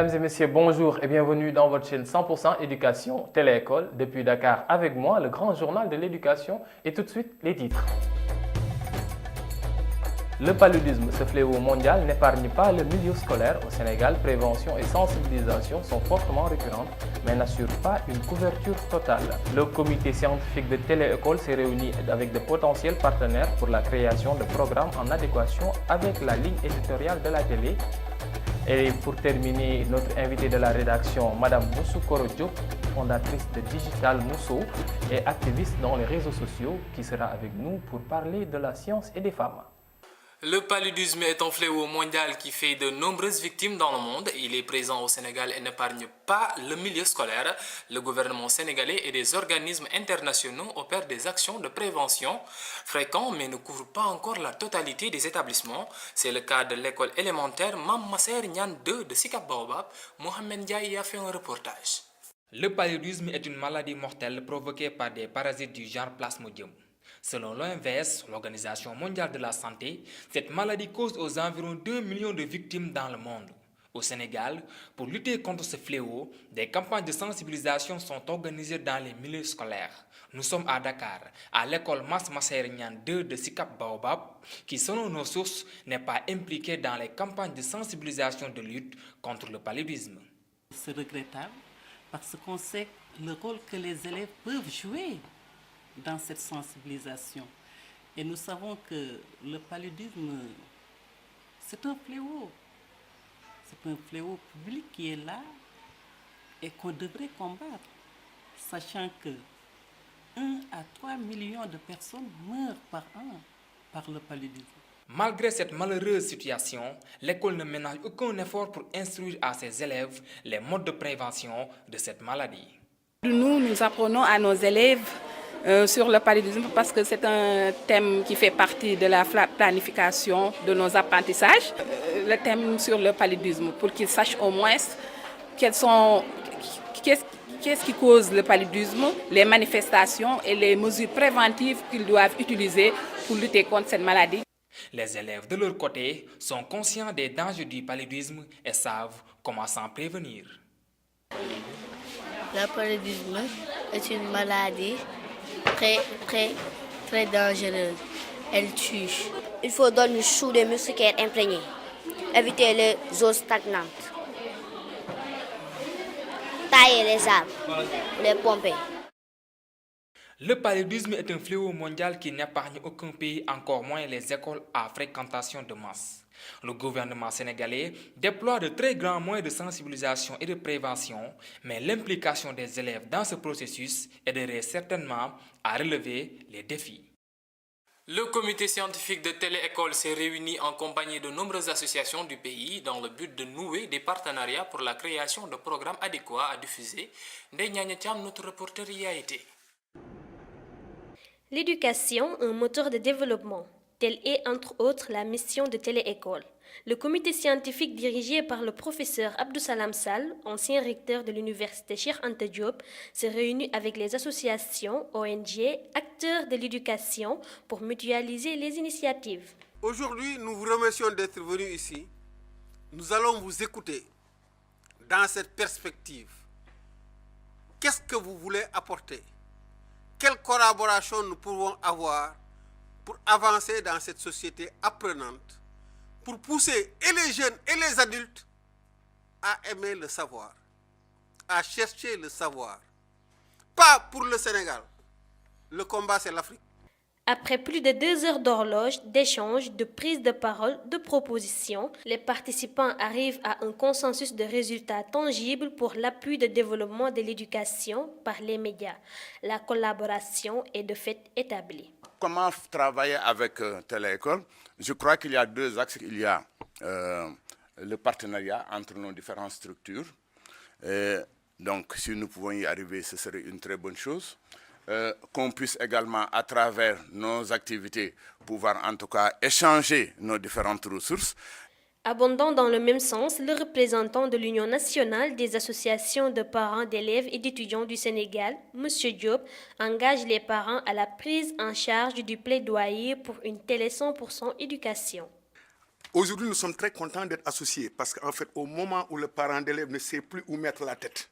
Mesdames et messieurs, bonjour et bienvenue dans votre chaîne 100% éducation Télé-École. Depuis Dakar, avec moi, le grand journal de l'éducation et tout de suite, les titres. Le paludisme, ce fléau mondial, n'épargne pas le milieu scolaire. Au Sénégal, prévention et sensibilisation sont fortement récurrentes, mais n'assurent pas une couverture totale. Le comité scientifique de Télé-École s'est réuni avec de potentiels partenaires pour la création de programmes en adéquation avec la ligne éditoriale de la télé. Et pour terminer, notre invitée de la rédaction, Madame Moussou Koro Diop, fondatrice de Digital Mousso et activiste dans les réseaux sociaux, qui sera avec nous pour parler de la science et des femmes. Le paludisme est un fléau mondial qui fait de nombreuses victimes dans le monde. Il est présent au Sénégal et n'épargne pas le milieu scolaire. Le gouvernement sénégalais et des organismes internationaux opèrent des actions de prévention fréquentes mais ne couvrent pas encore la totalité des établissements. C'est le cas de l'école élémentaire Mam Masser Niane 2 de Sicap Baobab. Mohamed Ndiaye a fait un reportage. Le paludisme est une maladie mortelle provoquée par des parasites du genre Plasmodium. Selon l'OMS, l'Organisation mondiale de la santé, cette maladie cause aux environs 2 millions de victimes dans le monde. Au Sénégal, pour lutter contre ce fléau, des campagnes de sensibilisation sont organisées dans les milieux scolaires. Nous sommes à Dakar, à l'école Mas Masser Niane 2 de Sicap Baobab, qui selon nos sources n'est pas impliquée dans les campagnes de sensibilisation de lutte contre le paludisme. C'est regrettable parce qu'on sait le rôle que les élèves peuvent jouer dans cette sensibilisation. Et nous savons que le paludisme, c'est un fléau. C'est un fléau public qui est là et qu'on devrait combattre, sachant que 1 à 3 millions de personnes meurent par an par le paludisme. Malgré cette malheureuse situation, l'école ne ménage aucun effort pour instruire à ses élèves les modes de prévention de cette maladie. Nous apprenons à nos élèves sur le paludisme parce que c'est un thème qui fait partie de la planification de nos apprentissages. Le thème sur le paludisme pour qu'ils sachent au moins qu'est-ce qui cause le paludisme, les manifestations et les mesures préventives qu'ils doivent utiliser pour lutter contre cette maladie. Les élèves de leur côté sont conscients des dangers du paludisme et savent comment s'en prévenir. Le paludisme est une maladie très dangereuse. Elle tue. Il faut donner sous des moustiquaires imprégnés. Éviter les eaux stagnantes. Tailler les arbres. Les pomper. Le paludisme est un fléau mondial qui n'épargne aucun pays, encore moins les écoles à fréquentation de masse. Le gouvernement sénégalais déploie de très grands moyens de sensibilisation et de prévention, mais l'implication des élèves dans ce processus aiderait certainement à relever les défis. Le comité scientifique de Télé-École s'est réuni en compagnie de nombreuses associations du pays dans le but de nouer des partenariats pour la création de programmes adéquats à diffuser. Ndeye Niania Thiam, notre reporter, y a été. L'éducation, un moteur de développement. Telle est entre autres la mission de Télé-École. Le comité scientifique dirigé par le professeur Abdou Salam Sall, ancien recteur de l'université Cheikh Anta Diop, s'est réuni avec les associations, ONG, acteurs de l'éducation pour mutualiser les initiatives. Aujourd'hui, nous vous remercions d'être venus ici. Nous allons vous écouter dans cette perspective. Qu'est-ce que vous voulez apporter? Quelle collaboration nous pouvons avoir pour avancer dans cette société apprenante, pour pousser et les jeunes et les adultes à aimer le savoir, à chercher le savoir. Pas pour le Sénégal. Le combat, c'est l'Afrique. Après plus de 2 heures d'horloge, d'échanges, de prise de parole, de propositions, les participants arrivent à un consensus de résultats tangibles pour l'appui de développement de l'éducation par les médias. La collaboration est de fait établie. Comment travailler avec Télé-École? Je crois qu'il y a 2 axes. Il y a le partenariat entre nos différentes structures. Donc, si nous pouvons y arriver, ce serait une très bonne chose. Qu'on puisse également, à travers nos activités, pouvoir en tout cas échanger nos différentes ressources. Abondant dans le même sens, le représentant de l'Union nationale des associations de parents d'élèves et d'étudiants du Sénégal, M. Diop, engage les parents à la prise en charge du plaidoyer pour une télé 100% éducation. Aujourd'hui, nous sommes très contents d'être associés parce qu'en fait, au moment où le parent d'élève ne sait plus où mettre la tête,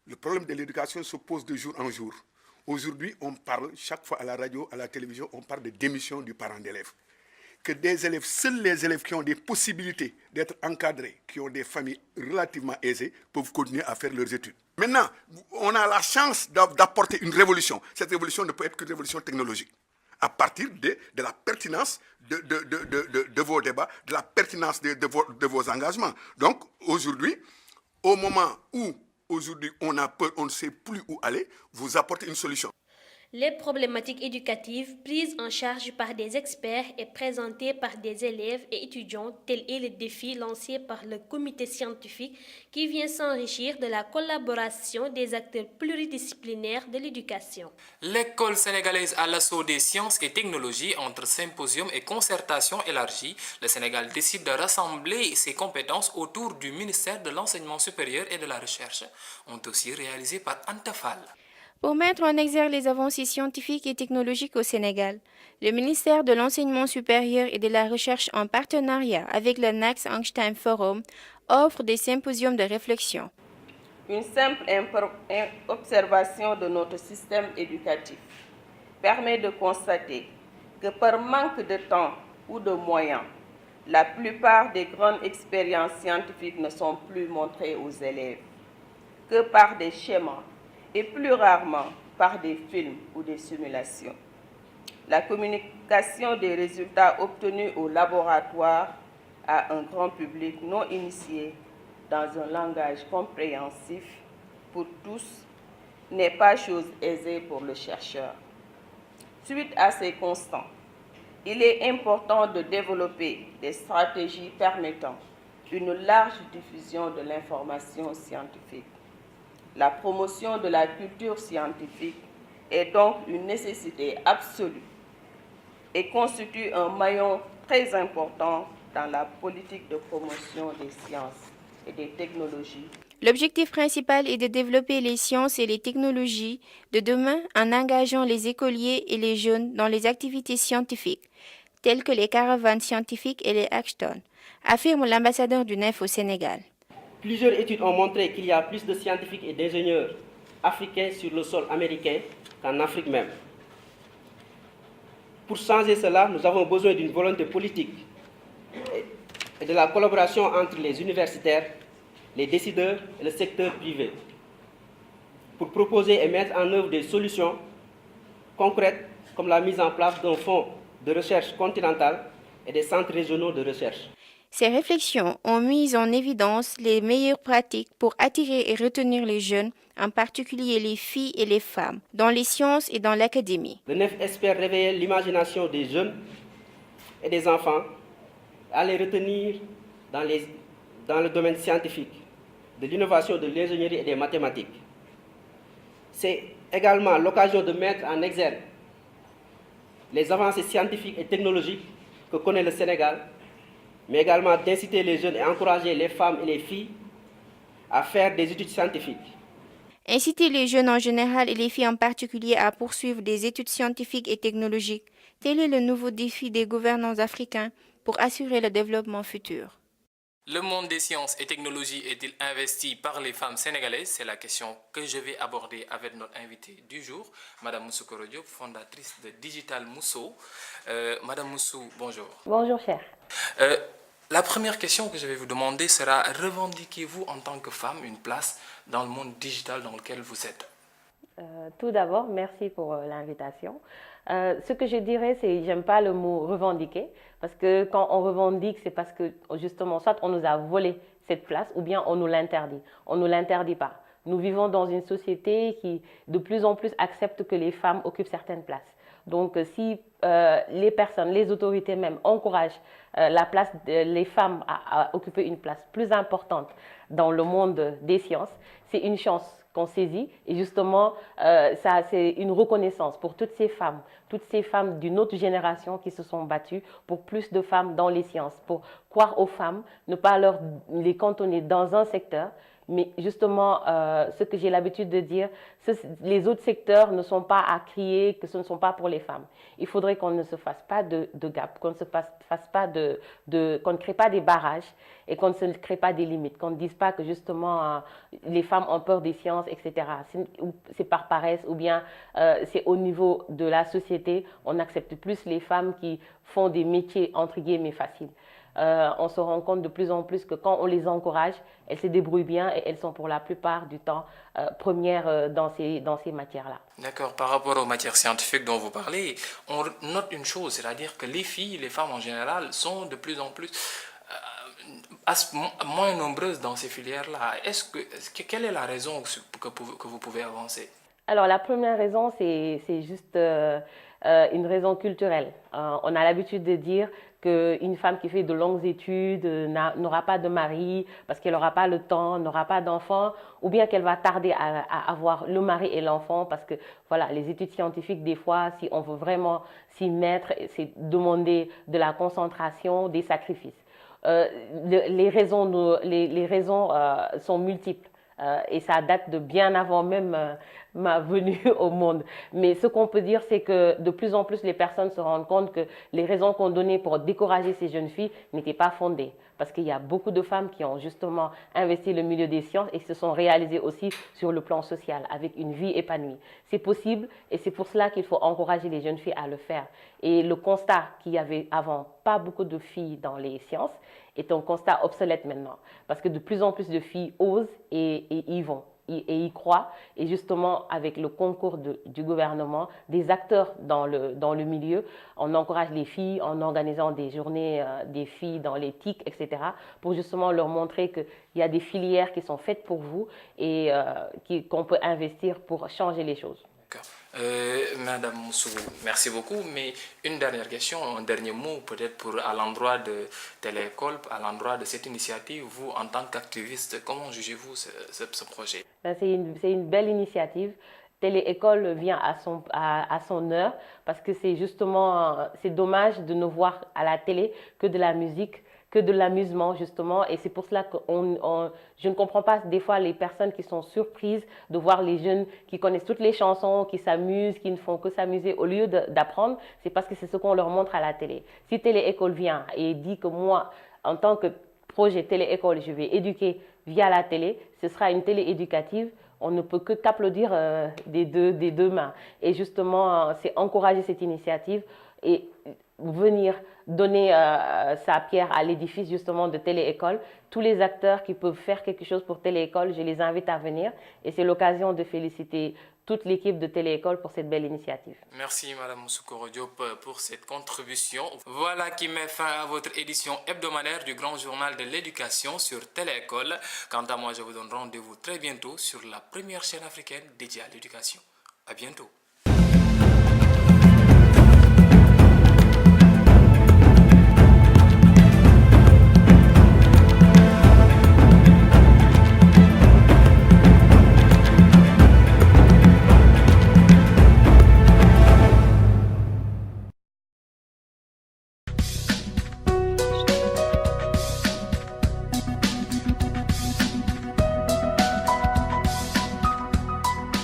le problème de l'éducation se pose de jour en jour. Aujourd'hui, on parle, chaque fois à la radio, à la télévision, on parle de démission du parent d'élève. Que des élèves, seuls les élèves qui ont des possibilités d'être encadrés, qui ont des familles relativement aisées, peuvent continuer à faire leurs études. Maintenant, on a la chance d'apporter une révolution. Cette révolution ne peut être qu'une révolution technologique. À partir de la pertinence de vos débats, de la pertinence de vos engagements. Donc, aujourd'hui, au moment où aujourd'hui on a peur, on ne sait plus où aller, vous apportez une solution. Les problématiques éducatives prises en charge par des experts et présentées par des élèves et étudiants, tel est le défi lancé par le comité scientifique qui vient s'enrichir de la collaboration des acteurs pluridisciplinaires de l'éducation. L'école sénégalaise à l'assaut des sciences et technologies, entre symposium et concertation élargie, le Sénégal décide de rassembler ses compétences autour du ministère de l'Enseignement supérieur et de la Recherche, un dossier réalisé par Antafal. Pour mettre en exergue les avancées scientifiques et technologiques au Sénégal, le ministère de l'Enseignement supérieur et de la Recherche, en partenariat avec le Nax Einstein Forum, offre des symposiums de réflexion. Une simple observation de notre système éducatif permet de constater que par manque de temps ou de moyens, la plupart des grandes expériences scientifiques ne sont plus montrées aux élèves que par des schémas et plus rarement par des films ou des simulations. La communication des résultats obtenus au laboratoire à un grand public non initié dans un langage compréhensif pour tous n'est pas chose aisée pour le chercheur. Suite à ces constants, il est important de développer des stratégies permettant une large diffusion de l'information scientifique. La promotion de la culture scientifique est donc une nécessité absolue et constitue un maillon très important dans la politique de promotion des sciences et des technologies. L'objectif principal est de développer les sciences et les technologies de demain en engageant les écoliers et les jeunes dans les activités scientifiques, telles que les caravanes scientifiques et les hackathons, affirme l'ambassadeur du NEF au Sénégal. Plusieurs études ont montré qu'il y a plus de scientifiques et d'ingénieurs africains sur le sol américain qu'en Afrique même. Pour changer cela, nous avons besoin d'une volonté politique et de la collaboration entre les universitaires, les décideurs et le secteur privé pour proposer et mettre en œuvre des solutions concrètes comme la mise en place d'un fonds de recherche continental et des centres régionaux de recherche. Ces réflexions ont mis en évidence les meilleures pratiques pour attirer et retenir les jeunes, en particulier les filles et les femmes, dans les sciences et dans l'académie. Le NEF espère réveiller l'imagination des jeunes et des enfants, à les retenir dans le domaine scientifique, de l'innovation, de l'ingénierie et des mathématiques. C'est également l'occasion de mettre en exergue les avancées scientifiques et technologiques que connaît le Sénégal, mais également d'inciter les jeunes et encourager les femmes et les filles à faire des études scientifiques. Inciter les jeunes en général et les filles en particulier à poursuivre des études scientifiques et technologiques, tel est le nouveau défi des gouvernants africains pour assurer le développement futur. Le monde des sciences et technologies est-il investi par les femmes sénégalaises? C'est la question que je vais aborder avec notre invitée du jour, Madame Moussou Koro Diop, fondatrice de Digital Mousso. Madame Moussou, bonjour. Bonjour, cher. La première question que je vais vous demander sera, revendiquez-vous en tant que femme une place dans le monde digital dans lequel vous êtes? Tout d'abord, merci pour l'invitation. Ce que je dirais, c'est j'aime pas le mot revendiquer, parce que quand on revendique, c'est parce que justement, soit on nous a volé cette place, ou bien on nous l'interdit. On ne nous l'interdit pas. Nous vivons dans une société qui de plus en plus accepte que les femmes occupent certaines places. Donc si les personnes, les autorités même encouragent les femmes à occuper une place plus importante dans le monde des sciences, c'est une chance qu'on saisit et justement ça c'est une reconnaissance pour toutes ces femmes d'une autre génération qui se sont battues pour plus de femmes dans les sciences, pour croire aux femmes, ne pas les cantonner dans un secteur, Mais justement, ce que j'ai l'habitude de dire, les autres secteurs ne sont pas à crier que ce ne sont pas pour les femmes. Il faudrait qu'on ne se fasse pas de gap, qu'on ne crée pas des barrages et qu'on ne se crée pas des limites, qu'on ne dise pas que justement les femmes ont peur des sciences, etc. C'est par paresse ou bien c'est au niveau de la société, on accepte plus les femmes qui font des métiers entre guillemets faciles. On se rend compte de plus en plus que quand on les encourage, elles se débrouillent bien et elles sont pour la plupart du temps premières dans ces matières-là. D'accord, par rapport aux matières scientifiques dont vous parlez, on note une chose, c'est-à-dire que les filles, les femmes en général, sont de plus en plus moins nombreuses dans ces filières-là. Quelle est la raison que vous pouvez avancer? Alors la première raison, c'est juste une raison culturelle. On a l'habitude de dire qu'une femme qui fait de longues études n'aura pas de mari parce qu'elle n'aura pas le temps, n'aura pas d'enfant, ou bien qu'elle va tarder à avoir le mari et l'enfant parce que voilà, les études scientifiques, des fois, si on veut vraiment s'y mettre, c'est demander de la concentration, des sacrifices. Les raisons sont multiples. Et ça date de bien avant même ma venue au monde. Mais ce qu'on peut dire, c'est que de plus en plus, les personnes se rendent compte que les raisons qu'on donnait pour décourager ces jeunes filles n'étaient pas fondées. Parce qu'il y a beaucoup de femmes qui ont justement investi le milieu des sciences et se sont réalisées aussi sur le plan social, avec une vie épanouie. C'est possible et c'est pour cela qu'il faut encourager les jeunes filles à le faire. Et le constat qu'il y avait avant pas beaucoup de filles dans les sciences est un constat obsolète maintenant. Parce que de plus en plus de filles osent et y vont. Et y croient. Et justement, avec le concours du gouvernement, des acteurs dans le milieu, on encourage les filles en organisant des journées des filles dans les TIC, etc., pour justement leur montrer qu'il y a des filières qui sont faites pour vous et qu'on peut investir pour changer les choses. Madame Moussou, merci beaucoup. Mais une dernière question, un dernier mot peut-être à l'endroit de Télé-École, à l'endroit de cette initiative. Vous, en tant qu'activiste, comment jugez-vous ce projet? C'est une belle initiative. Télé-École vient à son heure parce que c'est dommage de ne voir à la télé que de la musique, que de l'amusement justement, et c'est pour cela que je ne comprends pas des fois les personnes qui sont surprises de voir les jeunes qui connaissent toutes les chansons, qui s'amusent, qui ne font que s'amuser au lieu d'apprendre. C'est parce que c'est ce qu'on leur montre à la télé. Si Télé-École vient et dit que moi, en tant que projet Télé-École, je vais éduquer via la télé, ce sera une télé éducative. On ne peut que qu'applaudir des deux mains. Et justement, c'est encourager cette initiative et venir donner sa pierre à l'édifice justement de Télé-École. Tous les acteurs qui peuvent faire quelque chose pour Télé-École, je les invite à venir. Et c'est l'occasion de féliciter toute l'équipe de Télé-École pour cette belle initiative. Merci Madame Moussou Diop pour cette contribution. Voilà qui met fin à votre édition hebdomadaire du Grand Journal de l'Éducation sur Télé-École. Quant à moi, je vous donne rendez-vous très bientôt sur la première chaîne africaine dédiée à l'éducation. À bientôt.